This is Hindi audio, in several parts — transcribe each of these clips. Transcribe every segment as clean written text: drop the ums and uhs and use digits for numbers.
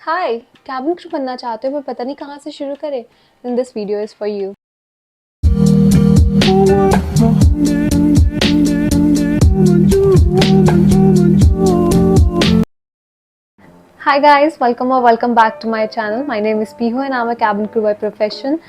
हाय, कैबिन क्रू बनना चाहते हो पर पता नहीं कहाँ से शुरू करें? Then this video is for you. Hi guys, welcome back to my channel. My name is Pihu and I'm a cabin crew by profession.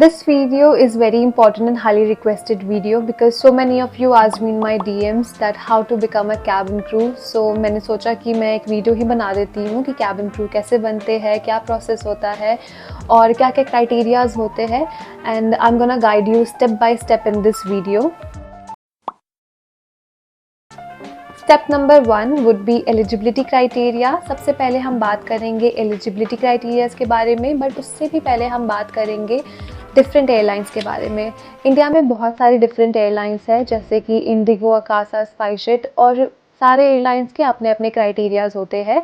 This video is very important and highly requested video because so many of you asked me in my DMs that how to become a cabin crew. So मैंने सोचा कि मैं एक वीडियो ही बना देती हूँ कि cabin crew कैसे बनते हैं, क्या प्रोसेस होता है और क्या क्या क्राइटेरियाज होते हैं and I'm gonna guide you step by step in this video. Step number 1 would be eligibility criteria. सबसे पहले हम बात करेंगे एलिजिबिलिटी क्राइटेरियाज के बारे में, बट उससे भी पहले हम बात करेंगे डिफरेंट एयरलाइंस के बारे में। इंडिया में बहुत सारी डिफरेंट एयरलाइंस है जैसे कि इंडिगो, अकासा, स्पाइसजेट और सारे एयरलाइंस के अपने अपने क्राइटेरियाज होते हैं।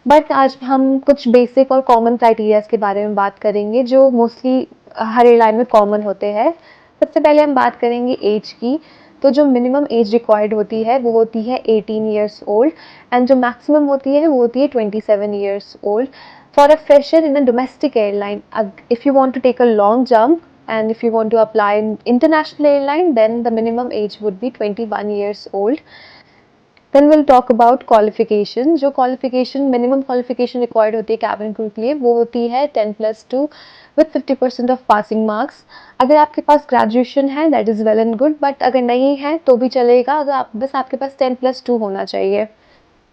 बट आज हम कुछ बेसिक और कॉमन क्राइटेरियाज के बारे में बात करेंगे जो मोस्टली हर एयरलाइन में कॉमन होते हैं। सबसे पहले हम बात करेंगे एज की। तो जो मिनिमम एज रिक्वायर्ड होती है वो होती है 18 ईयर्स ओल्ड एंड जो मैक्सिमम होती है वो होती है 27 years old for a fresher in a domestic airline. If you want to take a long jump and if you want to apply in international airline then the minimum age would be 21 years old. Then we'll talk about qualification. जो qualification minimum qualification required होती है cabin crew के लिए वो होती है 10+2 with 50% of passing marks. अगर आपके पास graduation है that is well and good, but अगर नहीं है तो भी चलेगा, अगर आप बस आपके पास 10+2 होना चाहिए.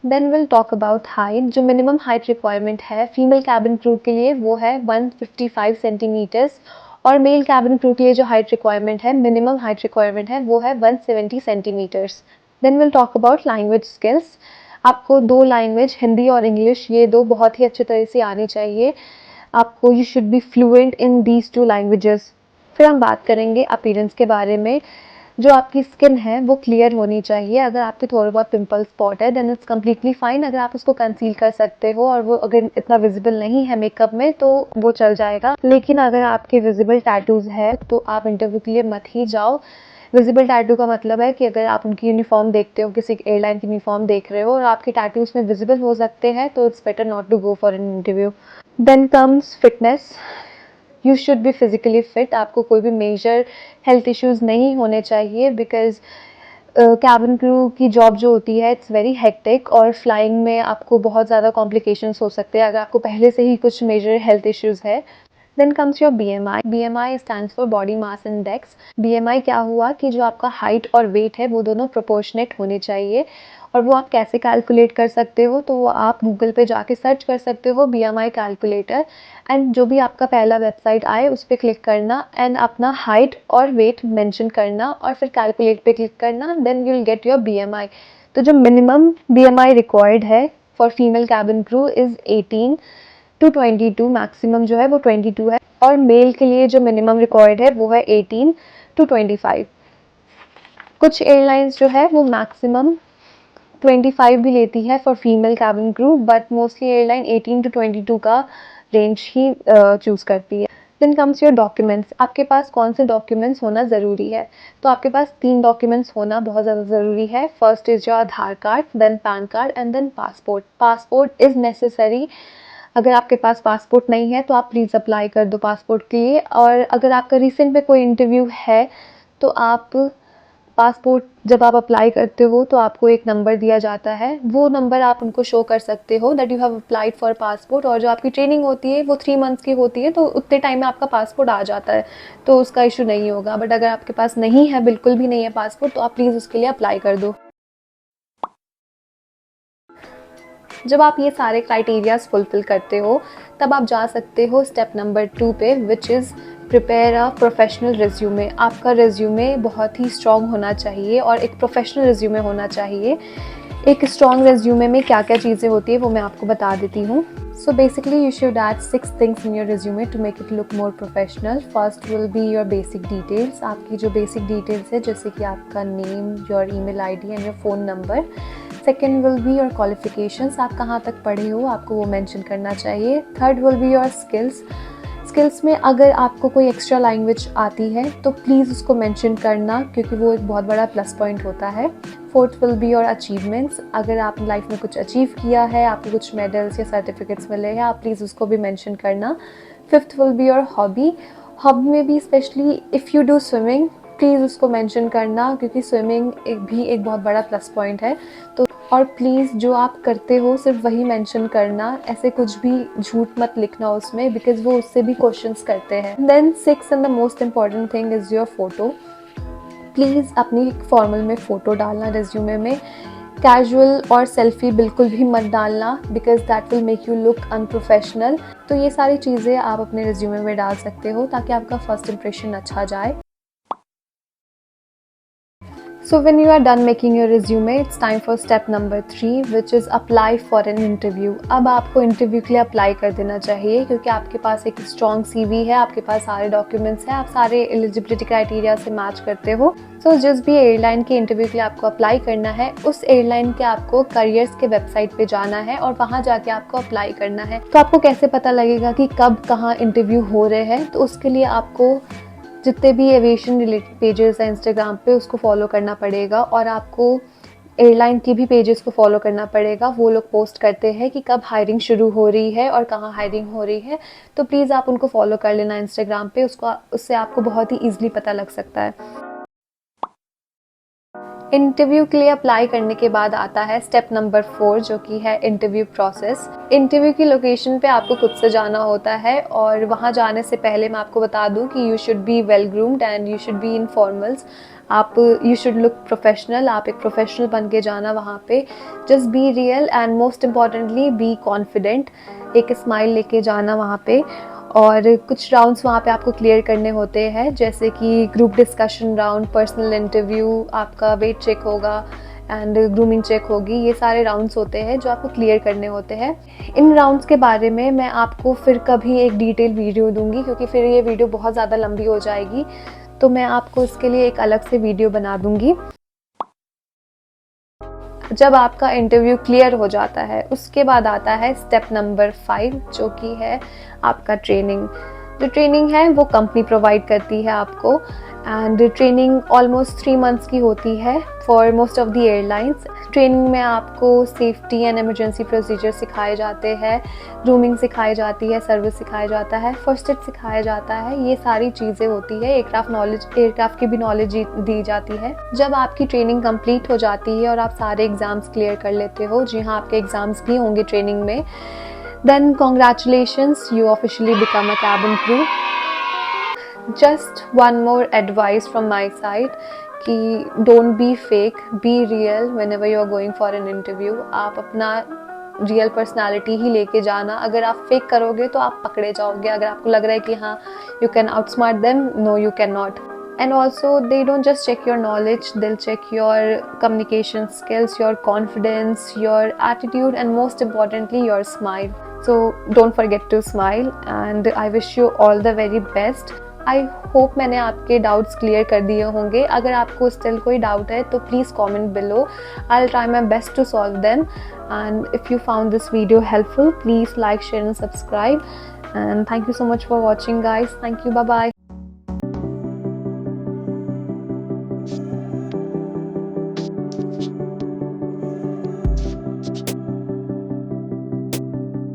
Then we'll talk about height. जो minimum height requirement है female cabin crew के लिए वो है 155 सेंटीमीटर्स और मेल cabin crew के लिए जो height requirement है minimum height requirement है वो है 170 centimetres. Then we'll talk about language skills. आपको दो लैंग्वेज हिंदी और इंग्लिश ये दो बहुत ही अच्छी तरह से आनी चाहिए आपको. You should be fluent in these two languages. फिर हम बात करेंगे अपीयरेंस के बारे में. जो आपकी स्किन है वो क्लियर होनी चाहिए. अगर आपके थोड़े बहुत पिंपल स्पॉट है देन इट्स कम्प्लीटली फाइन. अगर आप उसको कंसील कर सकते हो और वो अगर इतना विजिबल नहीं है मेकअप में तो वो चल जाएगा. लेकिन अगर आपके विजिबल टैटूज है तो आप इंटरव्यू के लिए मत ही जाओ. विजिबल टैटू का मतलब है कि अगर आप उनकी यूनिफॉर्म देखते हो, किसी एयरलाइन की यूनिफॉर्म देख रहे हो और आपके टैटू उसमें विजिबल हो सकते हैं तो it's better not to go for an interview. Then comes fitness. You should be physically fit. आपको कोई भी मेजर हेल्थ इश्यूज नहीं होने चाहिए बिकॉज कैबिन क्रू की जॉब जो होती है इट्स वेरी हेक्टिक और फ्लाइंग में आपको बहुत ज़्यादा कॉम्प्लिकेशंस हो सकते हैं अगर आपको पहले से ही कुछ मेजर हेल्थ इश्यूज है. Then comes your BMI. BMI stands for Body Mass Index. BMI क्या हुआ कि जो आपका हाइट और वेट है वो दोनों प्रोपोर्शनेट होने चाहिए. और वो आप कैसे कैलकुलेट कर सकते हो तो आप गूगल पे जाके सर्च कर सकते हो BMI कैलकुलेटर एंड जो भी आपका पहला वेबसाइट आए उस पर क्लिक करना एंड अपना हाइट और वेट मेंशन करना और फिर कैलकुलेट पे क्लिक करना. Then you will get your BMI. तो जो मिनिमम BMI रिक्वायर्ड है for female cabin crew is 18 to 22. Maximum जो है वो 22 है और मेल के लिए जो मिनिमम रिक्वायर्ड है वो है 18 टू 25. कुछ एयरलाइंस जो है वो मैक्सिमम 25 भी लेती है for female cabin crew but mostly airline 18 to 22 का रेंज ही चूज़ करती है. Then comes your documents. आपके पास कौन से डॉक्यूमेंट्स होना ज़रूरी है. तो आपके पास 3 डॉक्यूमेंट्स होना बहुत ज़्यादा ज़रूरी है. First is your Aadhaar card, then PAN card and then passport. Passport is necessary. अगर आपके पास पासपोर्ट नहीं है तो आप प्लीज़ अप्लाई कर दो पासपोर्ट के लिए. और अगर आपका रिसेंट में कोई इंटरव्यू है तो आप पासपोर्ट जब आप अप्लाई करते हो तो आपको एक नंबर दिया जाता है. वो नंबर आप उनको शो कर सकते हो that you have applied for passport. और जो आपकी ट्रेनिंग होती है वो 3 मंथ्स की होती है तो उतने टाइम में आपका पासपोर्ट आ जाता है तो उसका इशू नहीं होगा. बट अगर आपके पास नहीं है, बिल्कुल भी नहीं है पासपोर्ट, तो आप प्लीज़ उसके लिए अप्लाई कर दो. जब आप ये सारे क्राइटेरियाज फुलफिल करते हो तब आप जा सकते हो स्टेप नंबर 2 पे which is prepare a professional resume. आपका रिज्यूमे बहुत ही स्ट्रॉन्ग होना चाहिए और एक प्रोफेशनल रिज्यूमे होना चाहिए. एक स्ट्रॉन्ग रिज्यूमे में क्या क्या चीज़ें होती है वो मैं आपको बता देती हूँ. So basically you should add 6 things in your resume to make it look more professional. First will be your basic details. आपकी जो बेसिक डिटेल्स है जैसे कि आपका name, your email ID and your phone number. Second will be your qualifications. आप कहाँ तक पढ़े हो आपको वो मेंशन करना चाहिए. Third will be your skills. Skills में अगर आपको कोई एक्स्ट्रा लैंग्वेज आती है तो प्लीज़ उसको मेंशन करना, क्योंकि वो एक बहुत बड़ा प्लस पॉइंट होता है। Fourth will be your achievements. अगर आपने लाइफ में कुछ अचीव किया है, आपको कुछ मेडल्स या सर्टिफिकेट्स मिले हैं, आप प्लीज़ उसको भी मेंशन करना। Fifth will be your hobby. Hobby में भी specially if you do swimming, please उसको मेंशन करना, क्योंकि स्विमिंग भी एक बहुत बड़ा प्लस पॉइंट है। तो और प्लीज़ जो आप करते हो सिर्फ वही मेंशन करना, ऐसे कुछ भी झूठ मत लिखना उसमें, बिकॉज वो उससे भी क्वेश्चंस करते हैं। Then six and the most important thing is your photo. Please अपनी फॉर्मल में फ़ोटो डालना रिज्यूमे में। कैजुअल और सेल्फी बिल्कुल भी मत डालना, because that will make you look unprofessional. तो ये सारी चीज़ें आप अपने रिज्यूमे में डाल सकते हो ताकि आपका फर्स्ट इंप्रेशन अच्छा जाए। So when you are done making your resume, it's time for step number 3, which is apply for an interview. अब आपको इंटरव्यू के लिए अप्लाई कर देना चाहिए, क्योंकि आपके पास एक स्ट्रॉन्ग CV है, आपके पास सारे डॉक्यूमेंट्स हैं, आप सारे एलिजिबिलिटी क्राइटेरिया से मैच करते हो। सो जिस भी एयरलाइन के इंटरव्यू के लिए आपको अप्लाई करना है, उस एयरलाइन के आपको करियर्स के वेबसाइट पे जाना है और वहाँ जाके आपको अप्लाई करना है। तो आपको कैसे पता लगेगा कि कब कहाँ इंटरव्यू हो रहे हैं? तो उसके लिए आपको जितने भी एविएशन रिलेटेड पेजेस हैं इंस्टाग्राम पे, उसको फॉलो करना पड़ेगा, और आपको एयरलाइन की भी पेजेस को फॉलो करना पड़ेगा। वो लोग पोस्ट करते हैं कि कब हायरिंग शुरू हो रही है और कहाँ हायरिंग हो रही है। तो प्लीज़ आप उनको फॉलो कर लेना इंस्टाग्राम पे, उससे आपको बहुत ही ईजिली पता लग सकता है। इंटरव्यू के लिए अप्लाई करने के बाद आता है स्टेप नंबर 4, जो कि है इंटरव्यू प्रोसेस। इंटरव्यू की लोकेशन पे आपको खुद से जाना होता है, और वहाँ जाने से पहले मैं आपको बता दूँ कि you should be well groomed and you should be in formals. You should look professional. आप एक प्रोफेशनल बन के जाना वहाँ पे। Just be real and most importantly be confident. एक स्माइल लेके जाना वहाँ पे। और कुछ राउंड्स वहाँ पे आपको क्लियर करने होते हैं, जैसे कि group discussion round, personal interview, आपका वेट चेक होगा एंड ग्रूमिंग चेक होगी। ये सारे राउंड्स होते हैं जो आपको क्लियर करने होते हैं। इन राउंड्स के बारे में मैं आपको फिर कभी एक डिटेल वीडियो दूंगी, क्योंकि फिर ये वीडियो बहुत ज़्यादा लंबी हो जाएगी। तो मैं आपको इसके लिए एक अलग से वीडियो बना दूंगी। जब आपका इंटरव्यू क्लियर हो जाता है, उसके बाद आता है स्टेप नंबर 5, जो कि है आपका ट्रेनिंग। जो ट्रेनिंग है वो कंपनी प्रोवाइड करती है आपको, एंड ट्रेनिंग ऑलमोस्ट 3 मंथ्स की होती है for most of the airlines. Training में आपको सेफ्टी एंड इमरजेंसी प्रोसीजर सिखाए जाते हैं, ग्रूमिंग सिखाई जाती है, सर्विस सिखाया जाता है, फर्स्ट एड सिखाया जाता है। ये सारी चीज़ें होती है। एयरक्राफ्ट की भी नॉलेज दी जाती है। जब आपकी ट्रेनिंग कंप्लीट हो जाती है और आप सारे एग्ज़ाम्स क्लियर कर लेते हो, जी हाँ, आपके एग्ज़ाम्स भी होंगे ट्रेनिंग में, then congratulations, you officially become a cabin crew. Just one more advice from my side कि don't be fake, be real whenever you are going for an interview. आप अपना रियल पर्सनालिटी ही लेके जाना। अगर आप फेक करोगे तो आप पकड़े जाओगे। अगर आपको लग रहा है कि हाँ you can outsmart them, no you can not. And also they don't just check your knowledge, they'll check your communication skills, your confidence, your attitude, and most importantly your smile. So don't forget to smile, and I wish you all the very best. I hope मैंने आपके डाउट्स क्लियर कर दिए होंगे। अगर आपको स्टिल कोई डाउट है तो please comment below. I'll try my best to solve them. And if you found this video helpful, please like, share and subscribe. And thank you so much for watching, guys. Thank you. Bye bye.